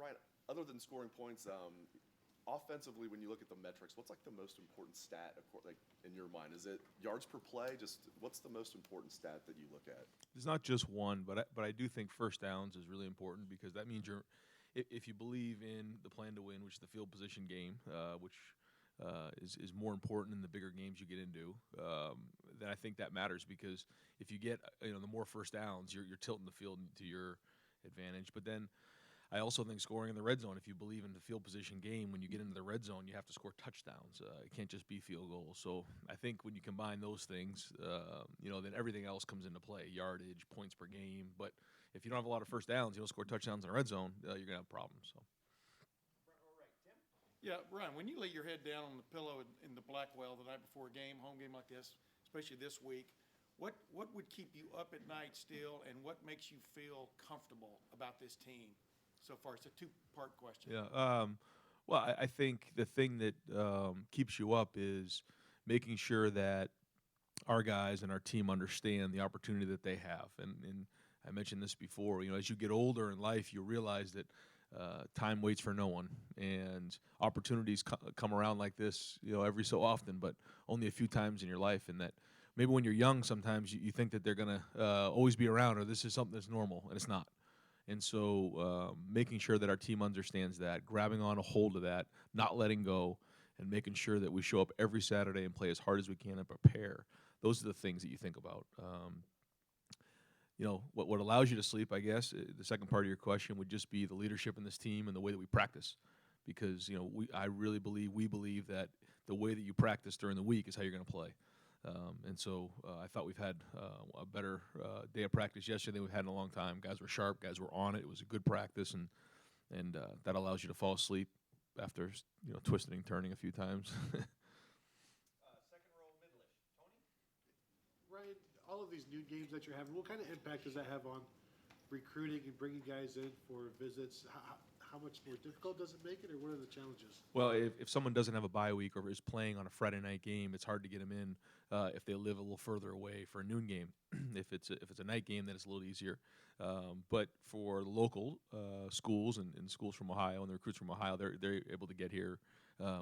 Ryan, other than scoring points, offensively, when you look at the metrics, what's like the most important stat, like in your mind? Is it yards per play? Just what's the most important stat that you look at? There's not just one, but I do think first downs is really important because that means if you believe in the plan to win, which is the field position game, which is more important in the bigger games you get into, then I think that matters because if you get the more first downs, you're tilting the field to your advantage. But then I also think scoring in the red zone, if you believe in the field position game, when you get into the red zone, you have to score touchdowns. It can't just be field goals. So I think when you combine those things, then everything else comes into play, yardage, points per game. But if you don't have a lot of first downs, you don't score touchdowns in the red zone, you're going to have problems. So. Yeah, Ryan, when you lay your head down on the pillow in the Blackwell the night before a game, home game like this, especially this week, what would keep you up at night still, and what makes you feel comfortable about this team so far? It's a two-part question. Yeah. Well, I think the thing that keeps you up is making sure that our guys and our team understand the opportunity that they have. And I mentioned this before. As you get older in life, you realize that time waits for no one, and opportunities come around like this, every so often, but only a few times in your life. And that maybe when you're young, sometimes you think that they're going to always be around, or this is something that's normal, and it's not. And so making sure that our team understands that, grabbing on a hold of that, not letting go, and making sure that we show up every Saturday and play as hard as we can and prepare. Those are the things that you think about. What allows you to sleep, I guess, the second part of your question would just be the leadership in this team and the way that we practice. Because, we believe that the way that you practice during the week is how you're going to play. And so I thought we've had a better day of practice yesterday than we've had in a long time. Guys were sharp. Guys were on it. It was a good practice, and that allows you to fall asleep after twisting and turning a few times. Second row, Midlish. Tony? Ryan, all of these new games that you're having, what kind of impact does that have on recruiting and bringing guys in for visits? How much more difficult does it make it, or what are the challenges? Well, if someone doesn't have a bye week or is playing on a Friday night game, it's hard to get them in if they live a little further away for a noon game. If it's a night game, then it's a little easier. But for the local schools and schools from Ohio and the recruits from Ohio, they're able to get here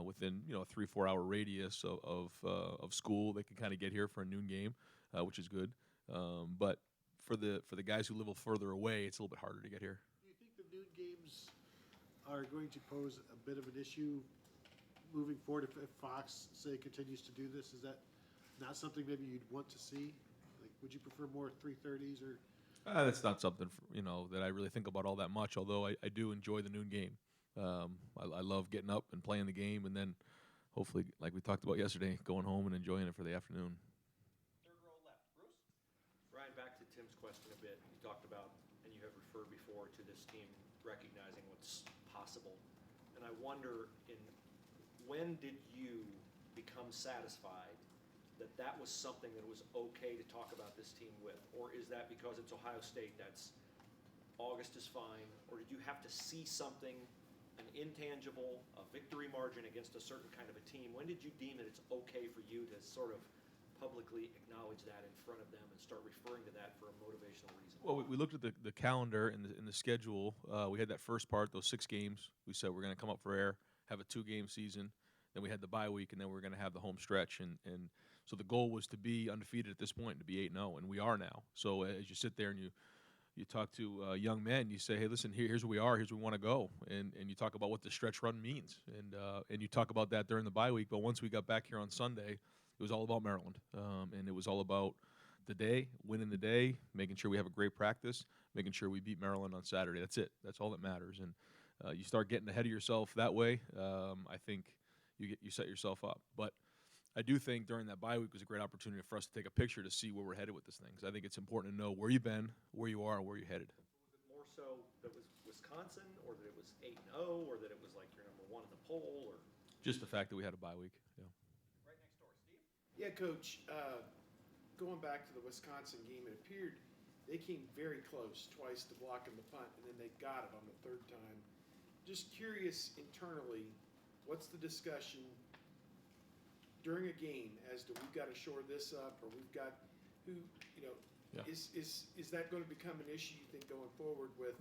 within a 3-4 hour radius of school. They can kind of get here for a noon game, which is good. But for the guys who live a little further away, it's a little bit harder to get here. Do you think the noon games are going to pose a bit of an issue moving forward if Fox, say, continues to do this? Is that not something maybe you'd want to see? Like, would you prefer more 3:30s or? That's not something that I really think about all that much. Although I do enjoy the noon game. I love getting up and playing the game, and then hopefully, like we talked about yesterday, going home and enjoying it for the afternoon. Third row left, Bruce. Ryan, back to Tim's question a bit. You talked about, and you have referred before to this team recognizing what's possible. And I wonder, when did you become satisfied that was something that was okay to talk about this team with? Or is that because it's Ohio State, that's August is fine? Or did you have to see something, an intangible, a victory margin against a certain kind of a team? When did you deem that it's okay for you to sort of publicly acknowledge that in front of them and start referring to that for a motivational reason? Well, we looked at the calendar and the schedule. We had that first part, those 6 games. We said we're going to come up for air, have a 2-game season. Then we had the bye week, and then we're going to have the home stretch. And so the goal was to be undefeated at this point, to be 8-0, and we are now. So as you sit there and you talk to young men, you say, hey, listen, here's where we are, here's where we want to go. And you talk about what the stretch run means. And you talk about that during the bye week. But once we got back here on Sunday, it was all about Maryland. And it was all about the day, winning the day, making sure we have a great practice, making sure we beat Maryland on Saturday. That's it. That's all that matters. And you start getting ahead of yourself that way, I think you set yourself up. But I do think during that bye week was a great opportunity for us to take a picture to see where we're headed with this thing. Because I think it's important to know where you've been, where you are, and where you're headed. Was it more so that it was Wisconsin, or that it was 8-0, or that it was like you're number 1 in the poll, or? Just the fact that we had a bye week, yeah. Right next door, Steve. Yeah, Coach, going back to the Wisconsin game, it appeared they came very close twice to blocking the punt, and then they got it on the third time. Just curious internally, what's the discussion during a game as to we've got to shore this up, or we've got is that going to become an issue you think going forward with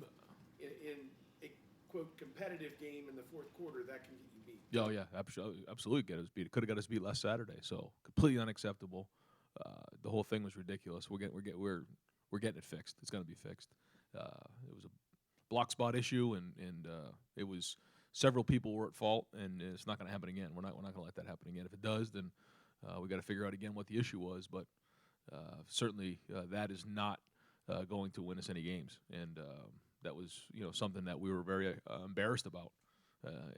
in a quote competitive game in the fourth quarter, that can get you beat. Oh yeah, absolutely get us beat. It could have got us beat last Saturday. So completely unacceptable. The whole thing was ridiculous. We're getting it fixed. It's going to be fixed. It was a block spot issue, and it was several people were at fault, and it's not going to happen again. We're not going to let that happen again. If it does, then we got to figure out again what the issue was. But certainly that is not going to win us any games, and that was something that we were very embarrassed about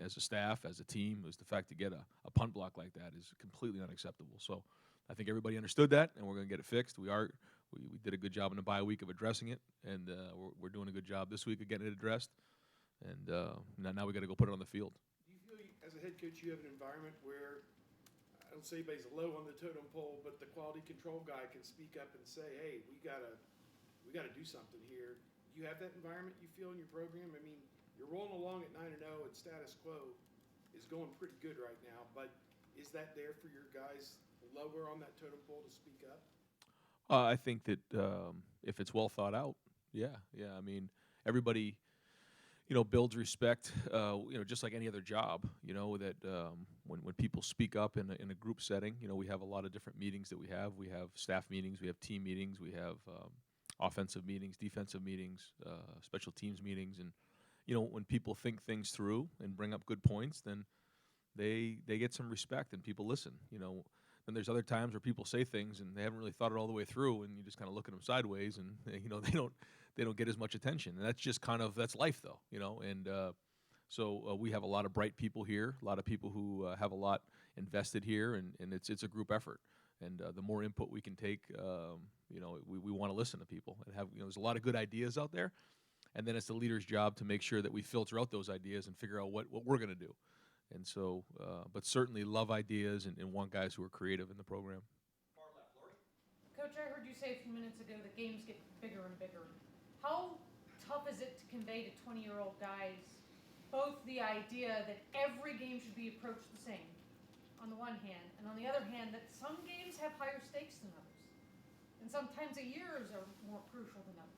as a staff, as a team. Was the fact to get a punt block like that is completely unacceptable. So I think everybody understood that, and we're going to get it fixed. We did a good job in the bye week of addressing it, and we're doing a good job this week of getting it addressed. And now we got to go put it on the field. Do you feel, as a head coach, you have an environment where, I don't say anybody's low on the totem pole, but the quality control guy can speak up and say, hey, we gotta do something here. Do you have that environment you feel in your program? I mean, you're rolling along at 9-0 and status quo is going pretty good right now, but is that there for your guys lower on that totem pole to speak up? I think that if it's well thought out, yeah. I mean, everybody, builds respect. Just like any other job. That when people speak up in a group setting, we have a lot of different meetings that we have. We have staff meetings, we have team meetings, we have offensive meetings, defensive meetings, special teams meetings, and when people think things through and bring up good points, then they get some respect and people listen. Then there's other times where people say things and they haven't really thought it all the way through, and you just kind of look at them sideways, and they don't get as much attention. And that's just that's life, though. And so we have a lot of bright people here, a lot of people who have a lot invested here, and it's a group effort. And the more input we can take, we want to listen to people and have. There's a lot of good ideas out there, and then it's the leader's job to make sure that we filter out those ideas and figure out what we're going to do. And so, but certainly love ideas and want guys who are creative in the program. Far left, Lori. Coach, I heard you say a few minutes ago that games get bigger and bigger. How tough is it to convey to 20-year-old guys both the idea that every game should be approached the same, on the one hand, and on the other hand, that some games have higher stakes than others, and sometimes years are more crucial than others?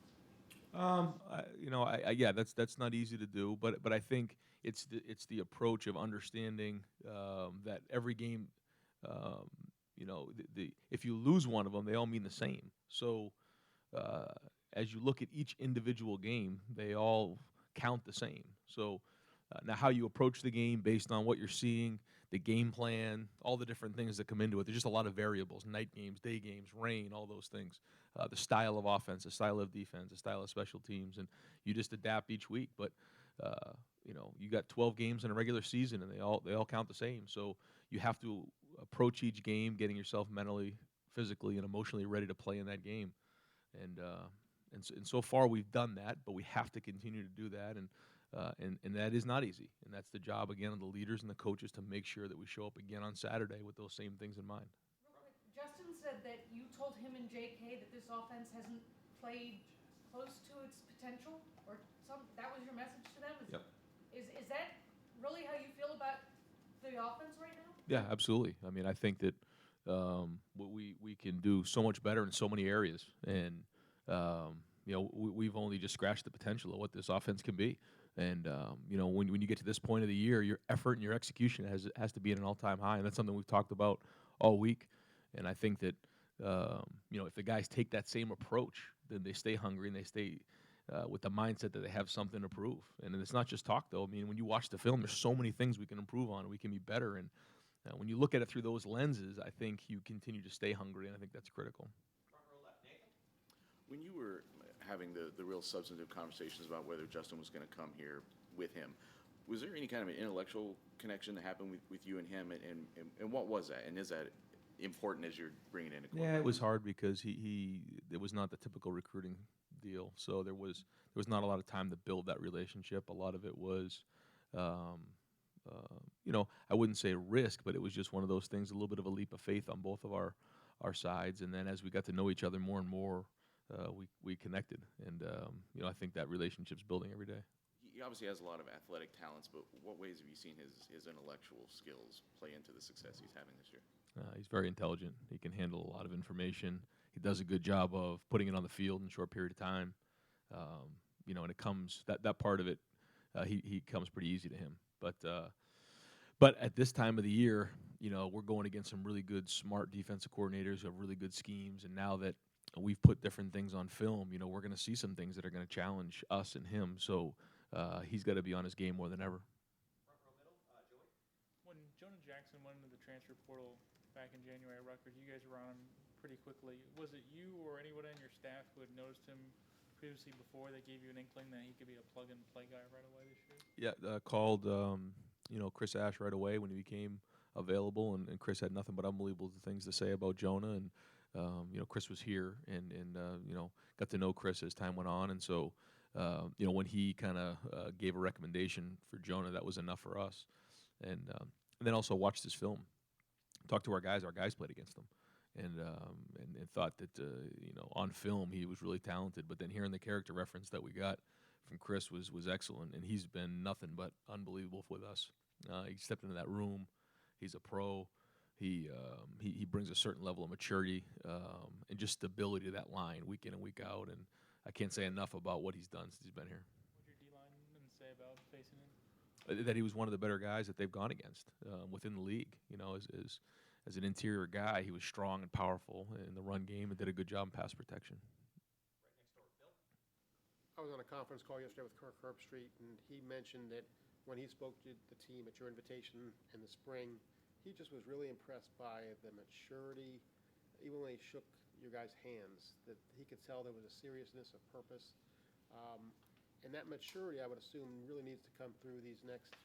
That's not easy to do, but I think it's the approach of understanding that every game, if you lose one of them, they all mean the same. So as you look at each individual game, they all count the same. So now how you approach the game based on what you're seeing, the game plan, all the different things that come into it. There's just a lot of variables: night games, day games, rain, all those things. The style of offense, the style of defense, the style of special teams, and you just adapt each week. But you got 12 games in a regular season, and they all count the same. So you have to approach each game getting yourself mentally, physically, and emotionally ready to play in that game. And so far we've done that, but we have to continue to do that, and that is not easy. And that's the job again of the leaders and the coaches to make sure that we show up again on Saturday with those same things in mind. Real quick, Justin said that you told him and JK that this offense hasn't played close to its potential, or that was your message to them? Yep. Is that really how you feel about the offense right now? Yeah, absolutely. I mean, I think that we can do so much better in so many areas, and we've only just scratched the potential of what this offense can be. And when you get to this point of the year, your effort and your execution has to be at an all-time high, and that's something we've talked about all week. And I think that if the guys take that same approach, then they stay hungry and they stay with the mindset that they have something to prove. And it's not just talk, though. I mean, when you watch the film, there's so many things we can improve on, and we can be better. And when you look at it through those lenses, I think you continue to stay hungry, and I think that's critical. Front row left, Nathan. When you were having the real substantive conversations about whether Justin was going to come here with him, was there any kind of an intellectual connection that happened with you and him, and what was that? And is that important as you're bringing in a quarterback? Yeah, it was hard because it was not the typical recruiting deal. So there was not a lot of time to build that relationship. A lot of it was, I wouldn't say a risk, but it was just one of those things, a little bit of a leap of faith on both of our sides. And then as we got to know each other more and more, we connected. And, I think that relationship's building every day. He obviously has a lot of athletic talents, but what ways have you seen his intellectual skills play into the success he's having this year? He's very intelligent. He can handle a lot of information. He does a good job of putting it on the field in a short period of time. And it comes that part of it he comes pretty easy to him. But at this time of the year, we're going against some really good, smart defensive coordinators who have really good schemes. And now that we've put different things on film, we're going to see some things that are going to challenge us and him. So he's got to be on his game more than ever. Front row middle, Joey. When Jonah Jackson went into the transfer portal back in January at Rutgers, you guys were on him pretty quickly. Was it you or anyone on your staff who had noticed him previously before that gave you an inkling that he could be a plug-and-play guy right away this year? Yeah, called Chris Ash right away when he became available, and Chris had nothing but unbelievable things to say about Jonah. And Chris was here and got to know Chris as time went on, and so when he kind of gave a recommendation for Jonah, that was enough for us. And then also watched his film, talked to our guys. Our guys played against him, and thought that on film he was really talented. But then hearing the character reference that we got from Chris was excellent, and he's been nothing but unbelievable with us. He stepped into that room. He's a pro. He brings a certain level of maturity and just stability to that line week in and week out. And I can't say enough about what he's done since he's been here. What did your D-line say about facing him? That he was one of the better guys that they've gone against within the league. As an interior guy, he was strong and powerful in the run game and did a good job in pass protection. Right next door, Bill. I was on a conference call yesterday with Kirk Herbstreit, and he mentioned that when he spoke to the team at your invitation in the spring, he just was really impressed by the maturity, even when he shook your guys' hands, that he could tell there was a seriousness, a purpose. And that maturity, I would assume, really needs to come through these next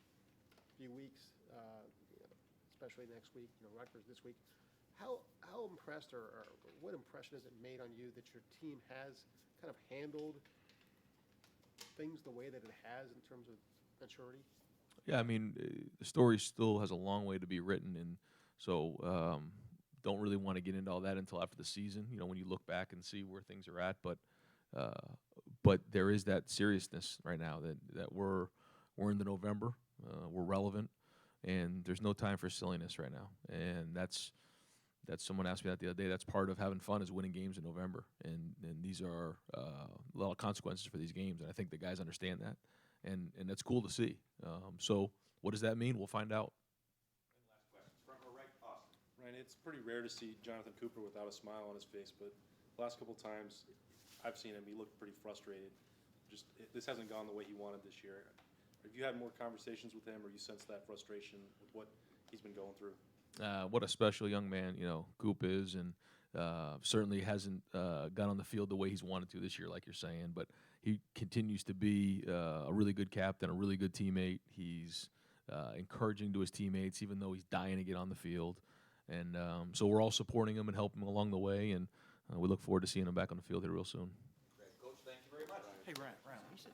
few weeks, especially next week, Rutgers this week. How impressed or what impression has it made on you that your team has kind of handled things the way that it has in terms of maturity? Yeah, I mean, the story still has a long way to be written, and so don't really want to get into all that until after the season. When you look back and see where things are at, but there is that seriousness right now that we're in the November, we're relevant, and there's no time for silliness right now. And that's someone asked me that the other day. That's part of having fun is winning games in November, and these are a lot of consequences for these games, and I think the guys understand that. And that's cool to see. So what does that mean? We'll find out. And last question, front row right, Austin. Ryan, it's pretty rare to see Jonathan Cooper without a smile on his face, but the last couple times I've seen him, he looked pretty frustrated. This hasn't gone the way he wanted this year. Have you had more conversations with him, or you sense that frustration with what he's been going through? What a special young man, Coop is, and certainly hasn't got on the field the way he's wanted to this year, like you're saying. But he continues to be a really good captain, a really good teammate. He's encouraging to his teammates, even though he's dying to get on the field. And so we're all supporting him and helping him along the way. And we look forward to seeing him back on the field here real soon. Great, Coach, thank you very much. Hey, Ryan, you said